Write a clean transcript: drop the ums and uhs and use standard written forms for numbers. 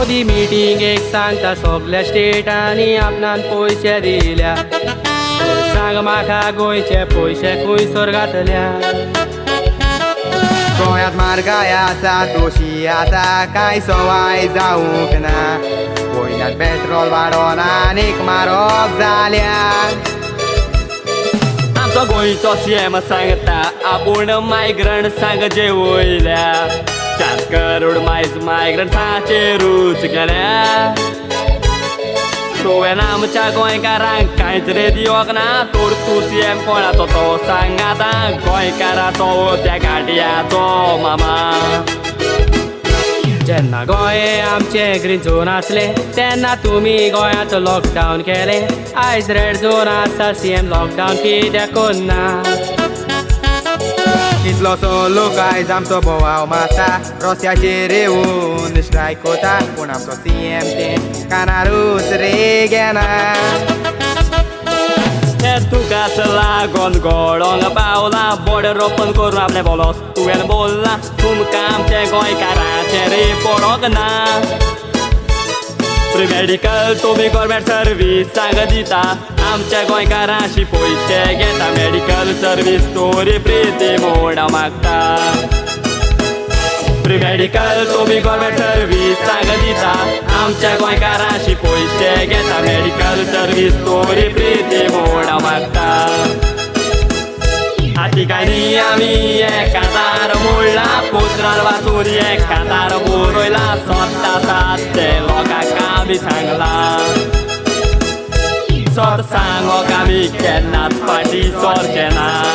मोदी मिटिंगेक सांगता सगळ्या स्टेटांनी आपणान पयशे दिल्या सांग म्हाका गोंयचे पयशे खंयसर घातल्या गोंयांत म्हारगाय आसा दोशी आसा कांय सवाय जावूंक ना गोंयांत पेट्रोल वाडोन आनीक म्हारग जाल्या आमचो गोंयचो सीएम सांगता आपूण मायग्रंट्सांक जे वयल्या 4 करोड मायग्रंट्सांचेरूच गेल्या तुवें आमच्या गोंयकारांक कांयच रे दिवंक ना तर तूं सीएम कोणाचो तो सांग आतां गोंयकाराचो त्या गाडयांचो मामा जेन्ना गोंय आमचे ग्रीन झोन आसले तेन्ना तुमी गोंयांत लॉकडावन केले आयज रेड झोन आसा सीएम लॉकडावन कित्याक कोन्ना कितलोसो लोक आयज आमचो बोवाळ मारता रस्त्याचेर येवन स्ट्रायक कोता पूण आमचो सीएम ते कानारूच रे घेना तुकाच लागोन गळोंक पावला बॉर्डर ओपन करून आपले बोलोस तुवें बोलला तुमकां आमचे गोंयकारांचेर पडोंक ना फ्री मेडिकल तुमी गव्हर्मेंट सर्विसांक दिता आमच्या गोंयकारांशी पयशे घेता मेडिकल सर्वीस तोरी फ्री दी म्हूण मागता फ्री मेडिकल तुमी गव्हर्मेंट सर्विसांक दिता आमच्या गोंयकारांशी पयशे घेता मेडिकल सर्वीस तोरी फ्री दी म्हूण मागता आती काय न्ही आमी एकादार मोडला पोत्रार वाचून एकादार बरयला स्वता सात ते लोकांक आमी सांगला सर सांगोक आमी केन्नाच फाटी सरचे ना